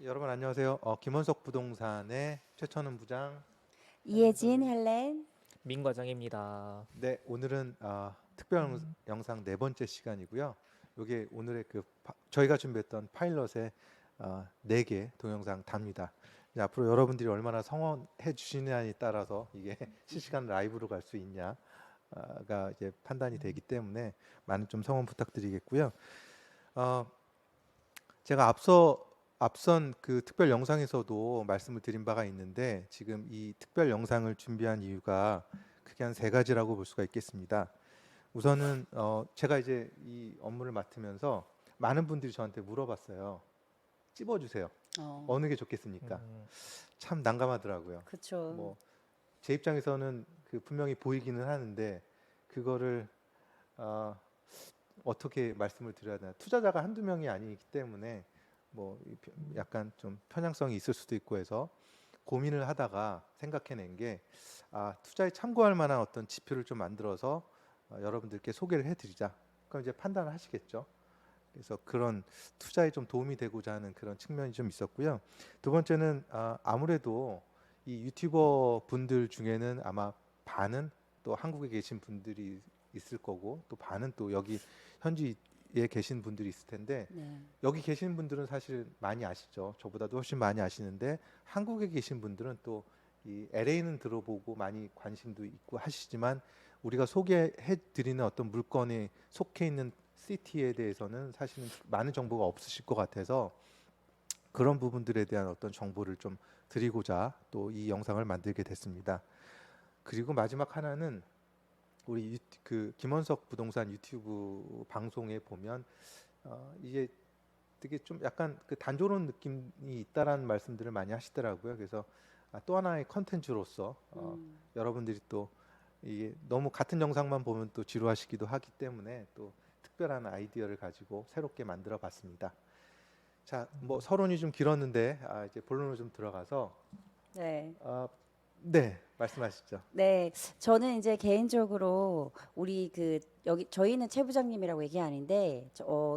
여러분 안녕하세요. 김원석 부동산의 최천은 부장. 이혜진, 헬렌. 민 과장입니다. 네, 오늘은 특별 영상 네 번째 시간이고요. 이게 오늘의 저희가 준비했던 파일럿의 네 개 동영상 답니다. 이제 앞으로 여러분들이 얼마나 성원해 주시느냐에 따라서 이게 실시간 라이브로 갈 수 있냐가 이제 판단이 되기 때문에 많은 좀 성원 부탁드리겠고요. 제가 앞선 그 특별 영상에서도 말씀을 드린 바가 있는데 지금 이 특별 영상을 준비한 이유가 크게 한 세 가지라고 볼 수가 있겠습니다. 우선은 제가 이제 이 업무를 맡으면서 많은 분들이 저한테 물어봤어요. 찝어주세요. 어느 게 좋겠습니까? 참 난감하더라고요. 그렇죠. 뭐 제 입장에서는 분명히 보이기는 하는데 그거를 어떻게 말씀을 드려야 되나? 투자자가 한두 명이 아니기 때문에 뭐 약간 좀 편향성이 있을 수도 있고 해서 고민을 하다가 생각해낸 게 투자에 참고할 만한 어떤 지표를 좀 만들어서 여러분들께 소개를 해드리자. 그럼 이제 판단을 하시겠죠. 그래서 그런 투자에 좀 도움이 되고자 하는 그런 측면이 좀 있었고요. 두 번째는 아무래도 이 유튜버 분들 중에는 아마 반은 또 한국에 계신 분들이 있을 거고 또 반은 또 여기 현지에 계신 분들이 있을 텐데 네. 여기 계신 분들은 사실 많이 아시죠. 저보다도 훨씬 많이 아시는데 한국에 계신 분들은 또 이 LA는 들어보고 많이 관심도 있고 하시지만 우리가 소개해 드리는 어떤 물건에 속해 있는 시티에 대해서는 사실은 많은 정보가 없으실 것 같아서 그런 부분들에 대한 어떤 정보를 좀 드리고자 또 이 영상을 만들게 됐습니다. 그리고 마지막 하나는 우리 김원석 부동산 유튜브 방송에 보면 이게 되게 좀 약간 단조로운 느낌이 있다라는 말씀들을 많이 하시더라고요. 그래서 또 하나의 컨텐츠로서 여러분들이 또 이게 너무 같은 영상만 보면 또 지루하시기도 하기 때문에 또 특별한 아이디어를 가지고 새롭게 만들어 봤습니다. 자, 뭐 서론이 좀 길었는데 이제 본론으로 좀 들어가서 네. 네, 말씀하시죠. 네. 저는 이제 개인적으로 우리 여기 저희는 최 부장님이라고 얘기 아닌데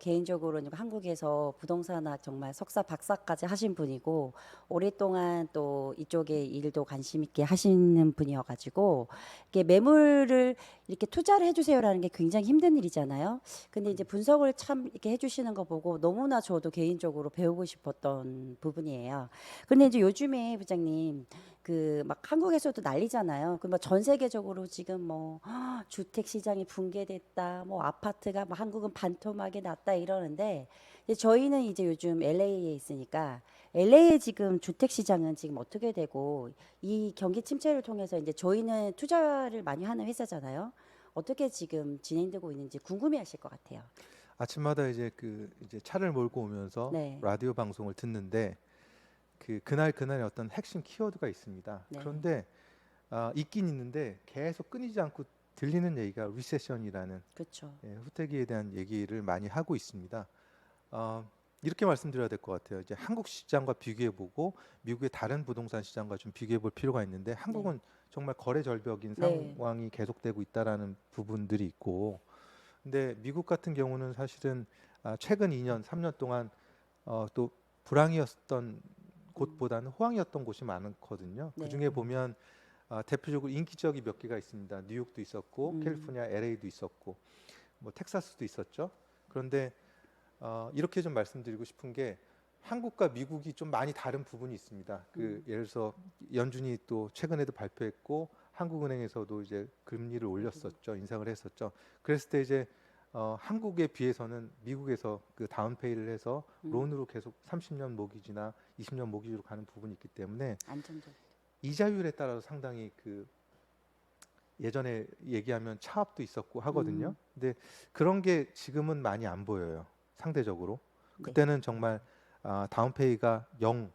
개인적으로는 한국에서 부동산학 정말 석사 박사까지 하신 분이고 오랫동안 또 이쪽에 일도 관심 있게 하시는 분이어가지고 이게 매물을 이렇게 투자를 해주세요라는 게 굉장히 힘든 일이잖아요. 근데 이제 분석을 참 이렇게 해주시는 거 보고 너무나 저도 개인적으로 배우고 싶었던 부분이에요. 근데 이제 요즘에 부장님 막 한국에서도 난리잖아요. 전 세계적으로 지금 뭐 주택 시장이 붕괴됐다, 뭐 아파트가 뭐 한국은 반토막이 났다 이러는데 이제 저희는 이제 요즘 LA에 있으니까 LA의 지금 주택 시장은 지금 어떻게 되고 이 경기 침체를 통해서 이제 저희는 투자를 많이 하는 회사잖아요. 어떻게 지금 진행되고 있는지 궁금해하실 것 같아요. 아침마다 이제 이제 차를 몰고 오면서 네, 라디오 방송을 듣는데 그날의 어떤 핵심 키워드가 있습니다. 네, 그런데 있긴 있는데 계속 끊이지 않고 들리는 얘기가 리세션이라는 그렇죠. 후퇴기에 대한 얘기를 많이 하고 있습니다. 이렇게 말씀드려야 될 것 같아요. 이제 한국 시장과 비교해보고 미국의 다른 부동산 시장과 좀 비교해볼 필요가 있는데 네, 한국은 정말 거래 절벽인 네, 상황이 계속되고 있다라는 부분들이 있고, 근데 미국 같은 경우는 사실은 최근 2년, 3년 동안 또 불황이었던 곳보다는 호황이었던 곳이 많거든요. 그 네, 중에 보면 대표적으로 인기지역이 몇 개가 있습니다. 뉴욕도 있었고, 캘리포니아 LA도 있었고, 뭐 텍사스도 있었죠. 그런데 이렇게 좀 말씀드리고 싶은 게 한국과 미국이 좀 많이 다른 부분이 있습니다. 예를 들어서 연준이 또 최근에도 발표했고 한국은행에서도 이제 금리를 올렸었죠. 인상을 했었죠. 그랬을 때 이제 한국에 비해서는 미국에서 다운페이를 해서 론으로 계속 30년 모기지나 20년 모기지로 가는 부분이 있기 때문에 안정적. 이자율에 따라서 상당히 예전에 얘기하면 차압도 있었고 하거든요. 근데 그런 게 지금은 많이 안 보여요. 상대적으로. 네, 그때는 정말 다운페이가 0,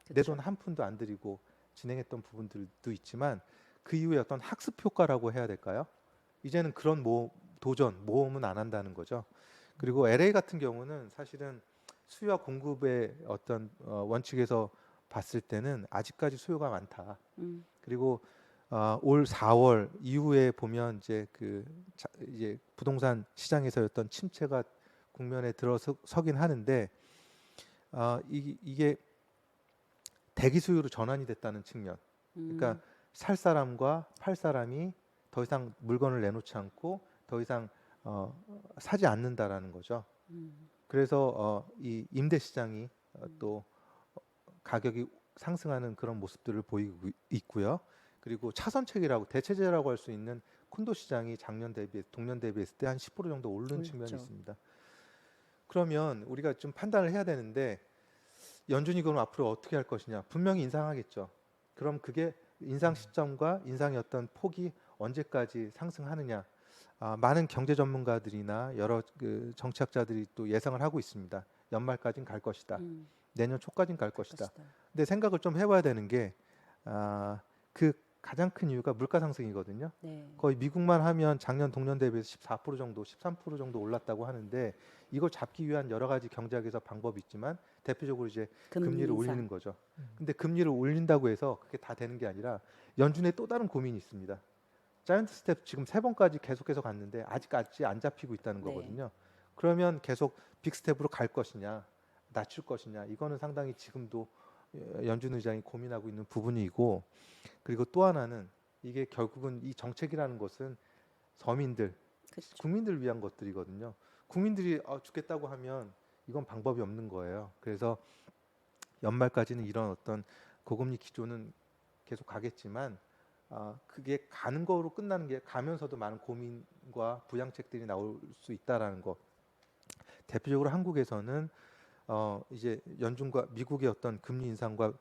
내 그렇죠. 돈 한 푼도 안 들이고 진행했던 부분들도 있지만 그 이후에 어떤 학습 효과라고 해야 될까요? 이제는 그런 모험은 안 한다는 거죠. 그리고 LA 같은 경우는 사실은 수요와 공급의 어떤 원칙에서 봤을 때는 아직까지 수요가 많다. 음, 그리고 올 4월 이후에 보면 이제 부동산 시장에서였던 침체가 국면에 들어서긴 하는데 이게 대기 수요로 전환이 됐다는 측면. 그러니까 음, 살 사람과 팔 사람이 더 이상 물건을 내놓지 않고 더 이상 사지 않는다라는 거죠. 음, 그래서 이 임대 시장이 또 가격이 상승하는 그런 모습들을 보이고 있고요. 그리고 차선책이라고 대체제라고 할 수 있는 콘도 시장이 작년 대비 동년 대비했을 때 한 10% 정도 오른 측면이 올랐죠. 있습니다. 그러면 우리가 좀 판단을 해야 되는데 연준이 그럼 앞으로 어떻게 할 것이냐? 분명히 인상하겠죠. 그럼 그게 인상 시점과 인상의 어떤 폭이 언제까지 상승하느냐? 많은 경제 전문가들이나 여러 그 정치학자들이 또 예상을 하고 있습니다. 연말까지는 갈 것이다. 음, 내년 초까지는 갈 갈 것이다. 것이다. 근데 생각을 좀 해봐야 되는 게 그 가장 큰 이유가 물가 상승이거든요. 네, 거의 미국만 하면 작년 동년 대비해서 14% 정도, 13% 정도 올랐다고 하는데 이걸 잡기 위한 여러 가지 경제학에서 방법이 있지만 대표적으로 이제 금리 금리를 인상. 올리는 거죠. 근데 금리를 올린다고 해서 그게 다 되는 게 아니라 연준의 또 다른 고민이 있습니다. 자이언트 스텝 지금 세 번까지 계속해서 갔는데 아직까지 안 잡히고 있다는 네, 거거든요. 그러면 계속 빅 스텝으로 갈 것이냐, 낮출 것이냐, 이거는 상당히 지금도 연준 의장이 고민하고 있는 부분이고, 그리고 또 하나는 이게 결국은 이 정책이라는 것은 서민들, 그렇죠. 국민들을 위한 것들이거든요. 국민들이 죽겠다고 하면 이건 방법이 없는 거예요. 그래서 연말까지는 이런 어떤 고금리 기조는 계속 가겠지만 그게 가는 거로 끝나는 게 가면서도 많은 고민과 부양책들이 나올 수 있다라는 거. 대표적으로 한국에서는 이제 연준과 미국의 어떤 금리 인상과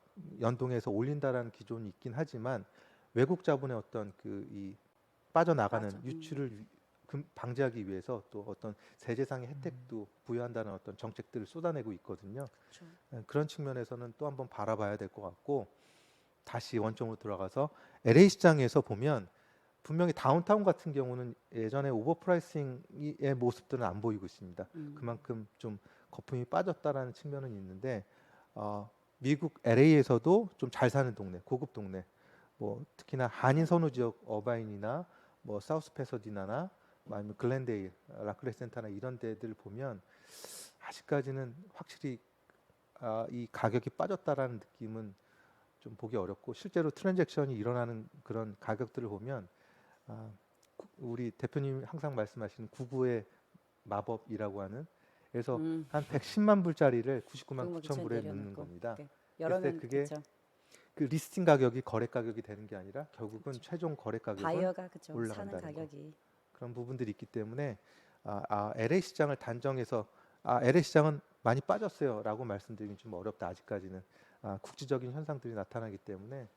연동해서 올린다라는 기존이 있긴 하지만 외국 자본의 어떤 그 이 빠져나가는 맞아. 유출을 방지하기 위해서 또 어떤 세제상의 혜택도 부여한다는 어떤 정책들을 쏟아내고 있거든요. 그렇죠. 그런 측면에서는 또 한번 바라봐야 될 것 같고 다시 원점으로 돌아가서 LA 시장에서 보면 분명히 다운타운 같은 경우는 예전에 오버프라이싱의 모습들은 안 보이고 있습니다. 음, 그만큼 좀 거품이 빠졌다라는 측면은 있는데 미국 LA에서도 좀 잘 사는 동네, 고급 동네, 뭐 특히나 한인 선호 지역 어바인이나 뭐 사우스 패서디나나 아니면 글렌데일, 라클레 센터나 이런 데들 보면 아직까지는 확실히 이 가격이 빠졌다라는 느낌은 좀 보기 어렵고 실제로 트랜잭션이 일어나는 그런 가격들을 보면 아, 우리 대표님 항상 말씀하시는 구구의 마법이라고 하는 그래서 음, 한 110만 불짜리를 99만 그거 9천 불에 넣는 내려놓고. 겁니다. 그 그랬을 여러 때 명 그게 그렇죠. 그 리스팅 가격이 거래 가격이 되는 게 아니라 결국은 그렇죠. 최종 거래 가격은 바이어가 그죠. 사는 올라간다는 거. 가격이. 그런 부분들이 있기 때문에 LA 시장을 단정해서 LA 시장은 많이 빠졌어요라고 말씀드리긴 좀 어렵다. 아직까지는 국지적인 현상들이 나타나기 때문에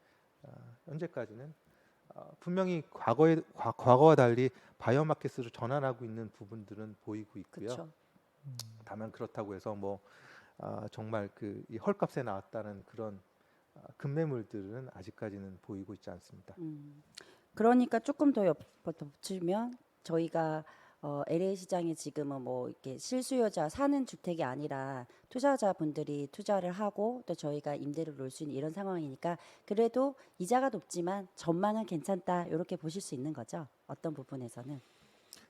현재까지는 분명히 과거와 달리 바이오 마켓으로 전환하고 있는 부분들은 보이고 있고요. 그렇죠. 다만 그렇다고 해서 뭐 정말 그 이 헐값에 나왔다는 그런 급매물들은 아직까지는 보이고 있지 않습니다. 그러니까 조금 더 덧붙이면 저희가 LA 시장에 지금은 뭐 이렇게 실수요자 사는 주택이 아니라 투자자분들이 투자를 하고 또 저희가 임대를 놓을 수 있는 이런 상황이니까 그래도 이자가 높지만 전망은 괜찮다 이렇게 보실 수 있는 거죠. 어떤 부분에서는.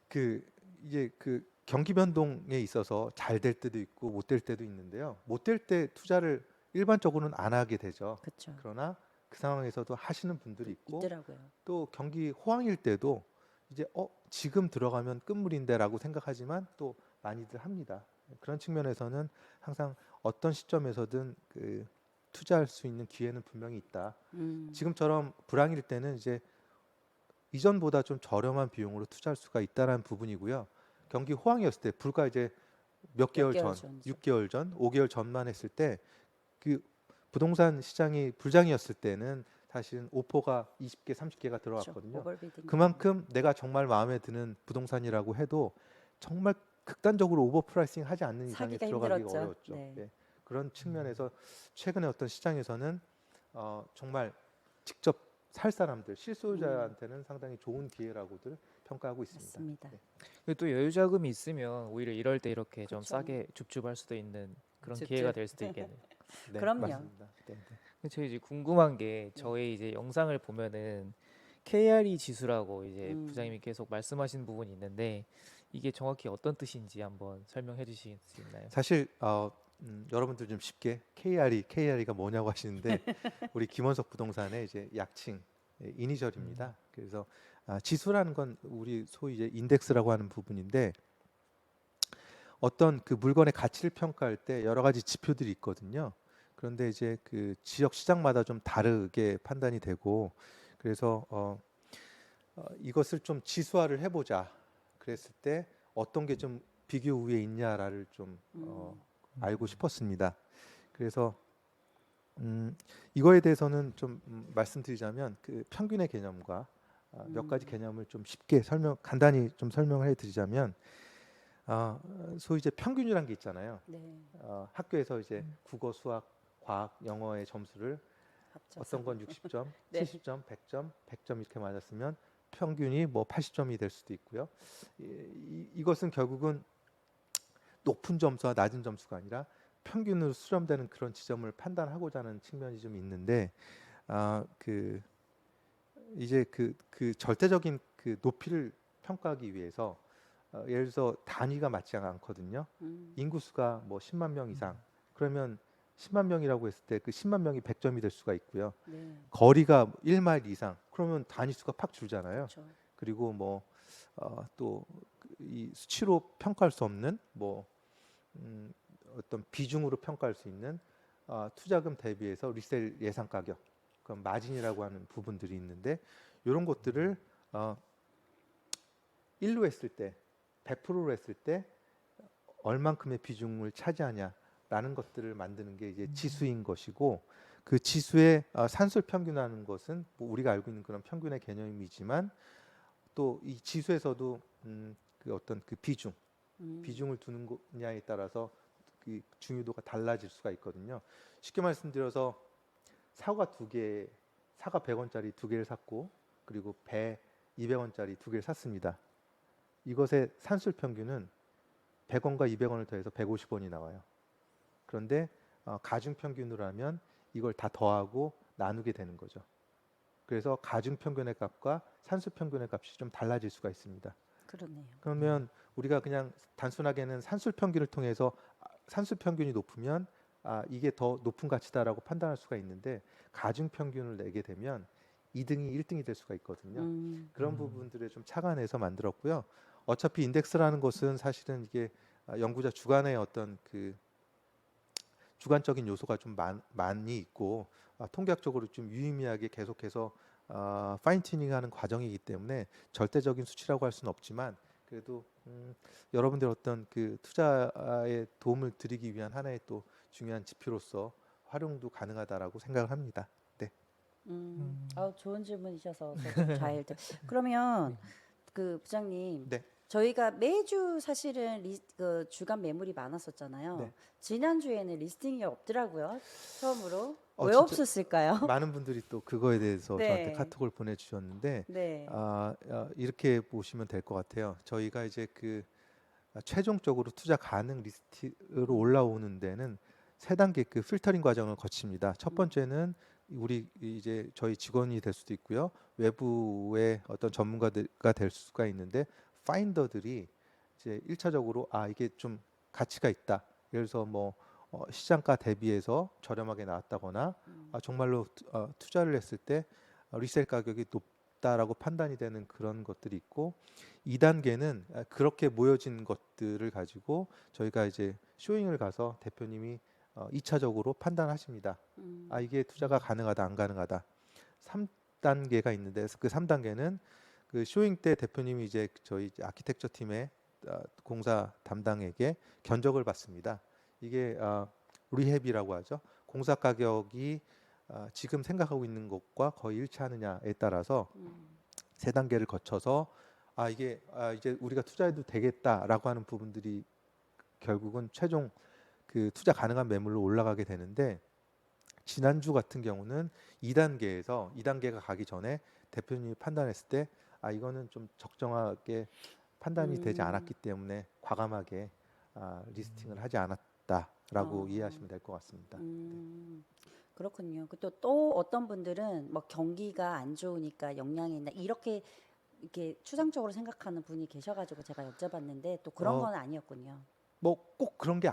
그 이제 그 경기 변동에 있어서 잘 될 때도 있고 못 될 때도 있는데요. 못 될 때 투자를 일반적으로는 안 하게 되죠. 그렇죠. 그러나 그 상황에서도 하시는 분들이 있고 있더라고요. 또 경기 호황일 때도 이제 지금 들어가면 끝물인데라고 생각하지만 또 많이들 합니다. 그런 측면에서는 항상 어떤 시점에서든 그 투자할 수 있는 기회는 분명히 있다. 음, 지금처럼 불황일 때는 이제 이전보다 좀 저렴한 비용으로 투자할 수가 있다라는 부분이고요. 경기 호황이었을 때 불과 이제 몇 몇 개월 개월 전, 전이죠. 6개월 전, 5개월 전만 했을 때 그 부동산 시장이 불장이었을 때는 사실은 오퍼가 20개, 30개가 그렇죠. 들어왔거든요. 오버빌딩. 그만큼 내가 정말 마음에 드는 부동산이라고 해도 정말 극단적으로 오버프라이싱 하지 않는 이상에 사기가 들어가기가 힘들었죠. 어려웠죠. 네. 예. 그런 측면에서 최근에 어떤 시장에서는 정말 직접 살 사람들, 실소유자한테는 상당히 좋은 기회라고들 평가하고 있습니다. 맞습니다. 네. 그리고 또 여유 자금이 있으면 오히려 이럴 때 이렇게 좀 그쵸. 싸게 줍줍할 수도 있는 그런 줍줍. 기회가 될 수도 있겠네요. 네, 그럼요. 맞습니다. 네, 네. 근데 저희 이제 궁금한 게 네. 저희 이제 영상을 보면은 KRE 지수라고 이제 음. 부장님이 계속 말씀하신 부분이 있는데 이게 정확히 어떤 뜻인지 한번 설명해 주실 수 있나요? 사실 여러분들 좀 쉽게 KRE가 뭐냐고 하시는데 우리 김원석 부동산의 이제 약칭 이니셜입니다. 그래서 지수라는 건 우리 소위 이제 인덱스라고 하는 부분인데 어떤 그 물건의 가치를 평가할 때 여러 가지 지표들이 있거든요. 그런데 이제 그 지역 시장마다 좀 다르게 판단이 되고 그래서 이것을 좀 지수화를 해보자. 그랬을 때 어떤 게 좀 비교 우위에 있냐를 좀 알고 싶었습니다. 그래서 이거에 대해서는 좀 말씀드리자면 그 평균의 개념과 몇 가지 개념을 좀 쉽게 간단히 좀 설명을 해드리자면 소위 이제 평균이란 게 있잖아요. 네. 학교에서 이제 국어, 수학, 과학, 영어의 점수를 합쳐서. 어떤 건 60점, 네. 70점, 100점, 100점 이렇게 맞았으면 평균이 뭐 80점이 될 수도 있고요. 이것은 결국은 높은 점수와 낮은 점수가 아니라 평균으로 수렴되는 그런 지점을 판단하고자 하는 측면이 좀 있는데 그 이제 그 절대적인 그 높이를 평가하기 위해서 예를 들어서 단위가 맞지 않거든요. 인구수가 뭐 10만 명 이상 그러면 10만 명이라고 했을 때 그 10만 명이 100점이 될 수가 있고요. 네. 거리가 1마일 이상 그러면 단위수가 팍 줄잖아요. 그렇죠. 그리고 뭐 또 이 수치로 평가할 수 없는 뭐 어떤 비중으로 평가할 수 있는 투자금 대비해서 리셀 예상 가격, 그럼 마진이라고 하는 부분들이 있는데 이런 것들을 1로 했을 때, 100%로 했을 때 얼만큼의 비중을 차지하냐라는 것들을 만드는 게 이제 지수인 것이고 그 지수의 산술 평균하는 것은 뭐 우리가 알고 있는 그런 평균의 개념이지만 또 이 지수에서도 그 어떤 그 비중을 두는 거냐에 따라서 그 중요도가 달라질 수가 있거든요. 쉽게 말씀드려서 사과 100원짜리 두 개를 샀고 그리고 배 200원짜리 두 개를 샀습니다. 이것의 산술 평균은 100원과 200원을 더해서 150원이 나와요. 그런데 가중 평균으로 하면 이걸 다 더하고 나누게 되는 거죠. 그래서 가중 평균의 값과 산술 평균의 값이 좀 달라질 수가 있습니다. 그러네요. 그러면 우리가 그냥 단순하게는 산술 평균을 통해서 산술 평균이 높으면 이게 더 높은 가치다라고 판단할 수가 있는데 가중 평균을 내게 되면 2등이 1등이 될 수가 있거든요. 그런 부분들에 좀 착안해서 만들었고요. 어차피 인덱스라는 것은 사실은 이게 연구자 주관의 어떤 그 주관적인 요소가 좀 많이 있고 통계학적으로 좀 유의미하게 계속해서 파인 튜닝하는 과정이기 때문에 절대적인 수치라고 할 수는 없지만 그래도 여러분들 어떤 그 투자에 도움을 드리기 위한 하나의 또 중요한 지표로서 활용도 가능하다라고 생각을 합니다. 네. 좋은 질문이셔서 저도 잘 그러면 그 부장님 네. 저희가 매주 사실은 그 주간 매물이 많았었잖아요. 네. 지난주에는 리스팅이 없더라고요. 처음으로. 왜 진짜 없었을까요? 많은 분들이 또 그거에 대해서 저한테 네. 카톡을 보내주셨는데 네. 이렇게 보시면 될 것 같아요. 저희가 이제 그 최종적으로 투자 가능 리스트로 올라오는 데는 세 단계 그 필터링 과정을 거칩니다. 첫 번째는 우리 이제 저희 직원이 될 수도 있고요. 외부의 어떤 전문가가 될 수가 있는데 파인더들이 이제 1차적으로 이게 좀 가치가 있다. 예를 들어서 뭐 시장가 대비해서 저렴하게 나왔다거나 정말로 투자를 했을 때 리셀 가격이 높다라고 판단이 되는 그런 것들이 있고 2단계는 그렇게 모여진 것들을 가지고 저희가 이제 쇼잉을 가서 대표님이 2차적으로 판단하십니다. 이게 투자가 가능하다 안 가능하다. 3단계가 있는데 그 3단계는 그 쇼잉 때 대표님이 이제 저희 이제 아키텍처 팀의 공사 담당에게 견적을 받습니다. 이게 리헵이라고 하죠. 공사 가격이 지금 생각하고 있는 것과 거의 일치하느냐에 따라서 세 단계를 거쳐서 이게 이제 우리가 투자해도 되겠다라고 하는 부분들이 결국은 최종 그 투자 가능한 매물로 올라가게 되는데 지난주 같은 경우는 2단계가 가기 전에 대표님이 판단했을 때 이거는 좀 적정하게 판단이 되지 않았기 때문에 과감하게 리스팅을 하지 않았다라고 이해하시면 될 것 같습니다. 그렇군요. 또 어떤 분들은 뭐 경기가 안 좋으니까 영향이 있나 이렇게 추상적으로 생각하는 분이 계셔가지고 제가 여쭤봤는데 또 그런 어, 건 아니었군요. 뭐 꼭 그런 게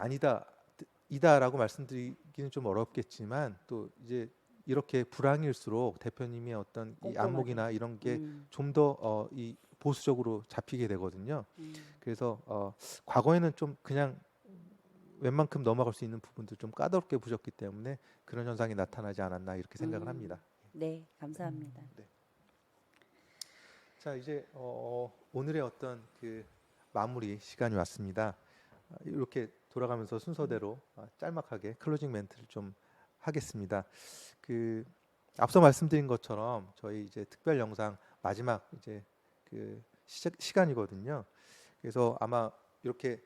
이다라고 말씀드리기는 좀 어렵겠지만 또 이제 이렇게 불황일수록 대표님의 어떤 이 꼼꼼하게. 안목이나 이런 게 음, 좀 더 이 보수적으로 잡히게 되거든요. 음, 그래서 과거에는 좀 그냥 웬만큼 넘어갈 수 있는 부분도 좀 까다롭게 보셨기 때문에 그런 현상이 나타나지 않았나 이렇게 생각을 합니다. 네, 감사합니다. 네. 자, 이제 오늘의 어떤 그 마무리 시간이 왔습니다. 이렇게 돌아가면서 순서대로 짤막하게 클로징 멘트를 좀 하겠습니다. 그 앞서 말씀드린 것처럼 저희 이제 특별 영상 마지막 이제 그 시간이거든요. 그래서 아마 이렇게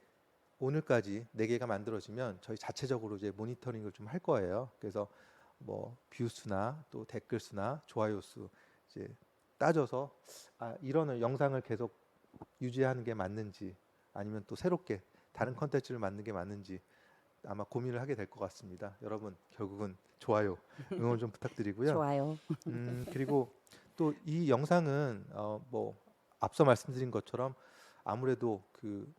오늘까지 4개가 만들어지면 저희 자체적으로 이제 모니터링을 좀 할 거예요. 그래서 뭐 뷰수나 또 댓글 수나 좋아요 수 이제 따져서 이런 영상을 계속 유지하는 게 맞는지 아니면 또 새롭게 다른 컨텐츠를 만드는 게 맞는지 아마 고민을 하게 될 것 같습니다. 여러분 결국은 좋아요, 응원 좀 부탁드리고요. 좋아요. 그리고 또 이 영상은 뭐 앞서 말씀드린 것처럼 아무래도 그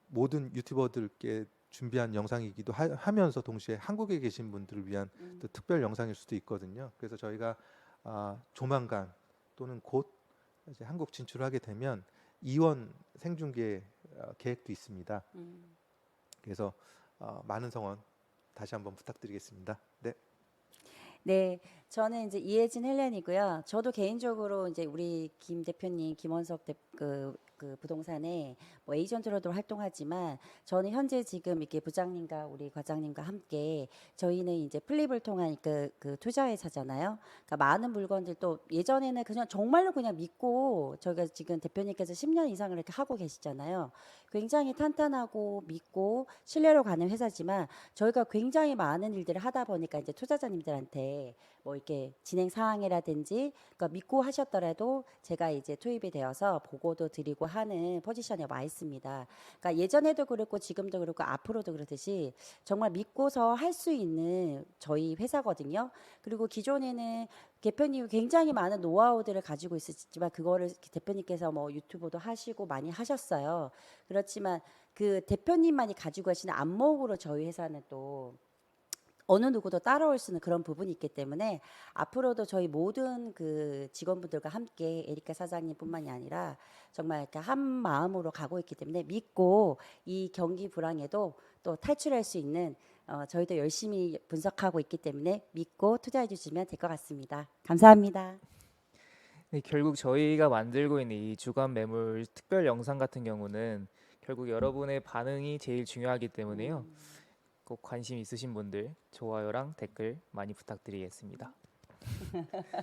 모든 유튜버들께 준비한 영상이기도 하면서 동시에 한국에 계신 분들을 위한 또 특별 영상일 수도 있거든요. 그래서 저희가 조만간 또는 곧 이제 한국 진출하게 되면 이원 생중계 계획도 있습니다. 음. 그래서 많은 성원 다시 한번 부탁드리겠습니다. 네. 네, 저는 이제 이혜진 헬렌이고요. 저도 개인적으로 이제 우리 김 대표님, 김원석 그 부동산에 뭐 에이전트로도 활동하지만 저는 현재 지금 이렇게 부장님과 우리 과장님과 함께 저희는 이제 플립을 통한 그 투자회사잖아요. 그러니까 많은 물건들 또 예전에는 그냥 정말로 그냥 믿고 저희가 지금 대표님께서 10년 이상을 이렇게 하고 계시잖아요. 굉장히 탄탄하고 믿고 신뢰로 가는 회사지만 저희가 굉장히 많은 일들을 하다 보니까 이제 투자자님들한테 뭐 이렇게 진행 사항이라든지 그러니까 믿고 하셨더라도 제가 이제 투입이 되어서 보고도 드리고 하는 포지션에 와 있습니다. 그러니까 예전에도 그렇고 지금도 그렇고 앞으로도 그렇듯이 정말 믿고서 할 수 있는 저희 회사거든요. 그리고 기존에는 대표님이 굉장히 많은 노하우들을 가지고 있었지만 그거를 대표님께서 뭐 유튜브도 하시고 많이 하셨어요. 그렇지만 그 대표님만이 가지고 계시는 안목으로 저희 회사는 또 어느 누구도 따라올 수 있는 그런 부분이 있기 때문에 앞으로도 저희 모든 그 직원분들과 함께 에리카 사장님뿐만이 아니라 정말 이렇게 한 마음으로 가고 있기 때문에 믿고 이 경기 불황에도 또 탈출할 수 있는 저희도 열심히 분석하고 있기 때문에 믿고 투자해 주시면 될 것 같습니다. 감사합니다. 네, 결국 저희가 만들고 있는 이 주간 매물 특별 영상 같은 경우는 결국 여러분의 반응이 제일 중요하기 때문에요. 꼭 관심 있으신 분들 좋아요랑 댓글 많이 부탁드리겠습니다.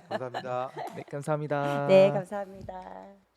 감사합니다. 네, 네, 감사합니다. 감사합니다.